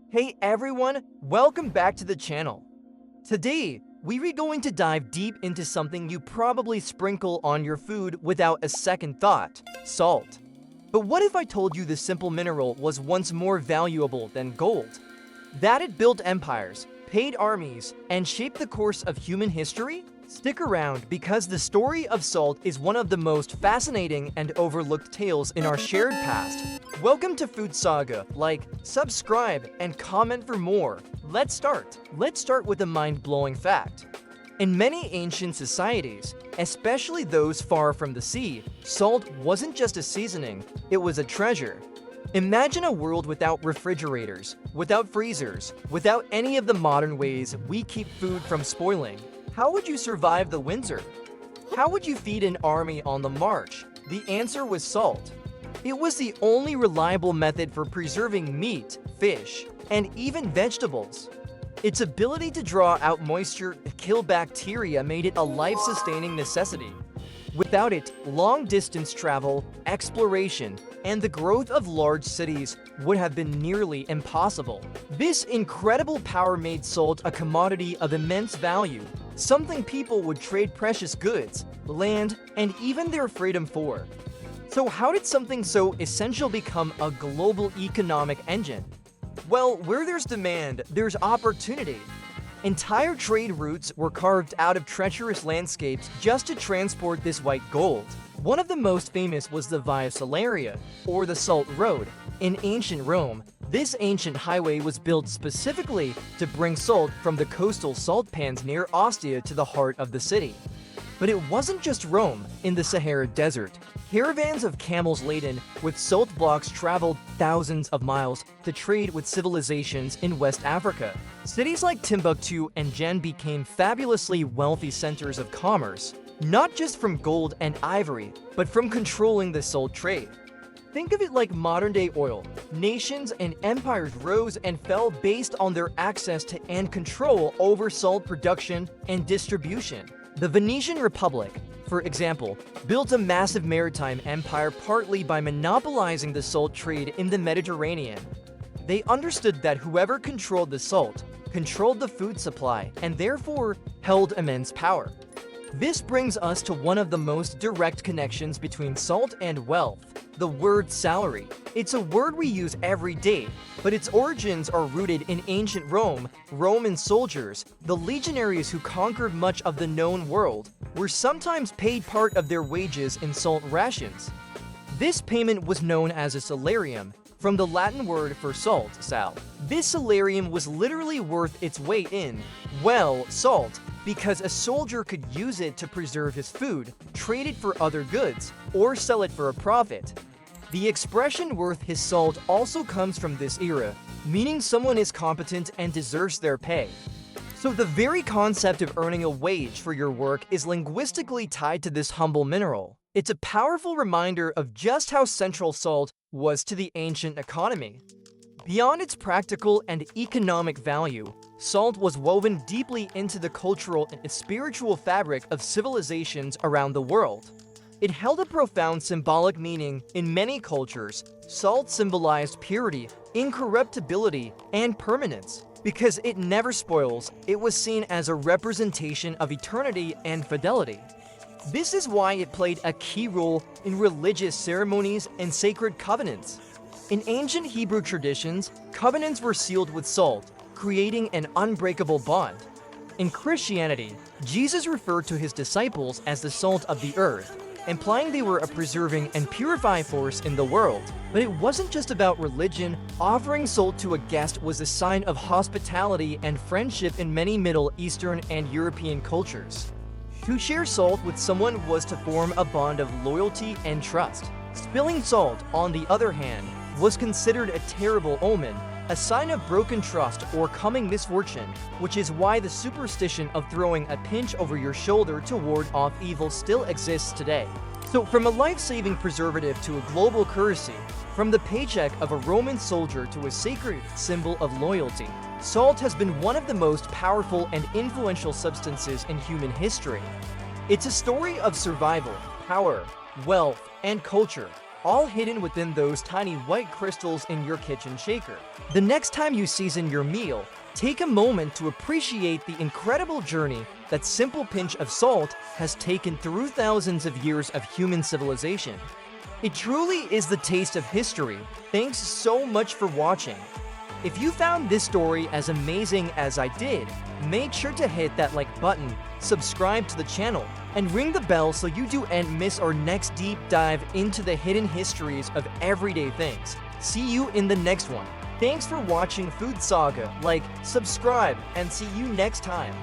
Hey everyone, welcome back to the channel. Today, we're going to dive deep into something you probably sprinkle on your food without a second thought: salt. But what if I told you this simple mineral was once more valuable than gold? That it built empires, paid armies, and shaped the course of human history? Stick around because the story of salt is one of the most fascinating and overlooked tales in our shared past. Welcome to FoodSaga. Like, subscribe, and comment for more. Let's start. Let's start with a mind-blowing fact. In many ancient societies, especially those far from the sea, salt wasn't just a seasoning, it was a treasure. Imagine a world without refrigerators, without freezers, without any of the modern ways we keep food from spoiling. How would you survive the winter? How would you feed an army on the march? The answer was salt. It was the only reliable method for preserving meat, fish, and even vegetables. Its ability to draw out moisture and kill bacteria made it a life-sustaining necessity. Without it, long-distance travel, exploration, and the growth of large cities would have been nearly impossible. This incredible power made salt a commodity of immense value, something people would trade precious goods, land, and even their freedom for. So how did something so essential become a global economic engine? Well, where there's demand, there's opportunity. Entire trade routes were carved out of treacherous landscapes just to transport this white gold. One of the most famous was the Via Salaria, or the Salt Road. In ancient Rome, this ancient highway was built specifically to bring salt from the coastal salt pans near Ostia to the heart of the city. But it wasn't just Rome. In the Sahara Desert, caravans of camels laden with salt blocks traveled thousands of miles to trade with civilizations in West Africa. Cities like Timbuktu and Jen became fabulously wealthy centers of commerce, not just from gold and ivory, but from controlling the salt trade. Think of it like modern-day oil. Nations and empires rose and fell based on their access to and control over salt production and distribution. The Venetian Republic, for example, built a massive maritime empire partly by monopolizing the salt trade in the Mediterranean. They understood that whoever controlled the salt controlled the food supply and therefore held immense power. This brings us to one of the most direct connections between salt and wealth: the word salary. It's a word we use every day, but its origins are rooted in ancient Rome. Roman soldiers, the legionaries who conquered much of the known world, were sometimes paid part of their wages in salt rations. This payment was known as a salarium, from the Latin word for salt, sal. This salarium was literally worth its weight in, well, salt, because a soldier could use it to preserve his food, trade it for other goods, or sell it for a profit. The expression "worth his salt" also comes from this era, meaning someone is competent and deserves their pay. So the very concept of earning a wage for your work is linguistically tied to this humble mineral. It's a powerful reminder of just how central salt was to the ancient economy. Beyond its practical and economic value, salt was woven deeply into the cultural and spiritual fabric of civilizations around the world. It held a profound symbolic meaning in many cultures. Salt symbolized purity, incorruptibility, and permanence. Because it never spoils, it was seen as a representation of eternity and fidelity. This is why it played a key role in religious ceremonies and sacred covenants. In ancient Hebrew traditions, covenants were sealed with salt, creating an unbreakable bond. In Christianity, Jesus referred to his disciples as the salt of the earth, implying they were a preserving and purifying force in the world. But it wasn't just about religion. Offering salt to a guest was a sign of hospitality and friendship in many Middle Eastern and European cultures. To share salt with someone was to form a bond of loyalty and trust. Spilling salt, on the other hand, was considered a terrible omen, a sign of broken trust or coming misfortune, which is why the superstition of throwing a pinch over your shoulder to ward off evil still exists today. So from a life-saving preservative to a global currency, from the paycheck of a Roman soldier to a sacred symbol of loyalty, salt has been one of the most powerful and influential substances in human history. It's a story of survival, power, wealth, and culture, all hidden within those tiny white crystals in your kitchen shaker. The next time you season your meal, take a moment to appreciate the incredible journey that simple pinch of salt has taken through thousands of years of human civilization. It truly is the taste of history. Thanks so much for watching. If you found this story as amazing as I did, make sure to hit that like button, subscribe to the channel, and ring the bell so you don't miss our next deep dive into the hidden histories of everyday things. See you in the next one. Thanks for watching Food Saga. Like, subscribe, and see you next time.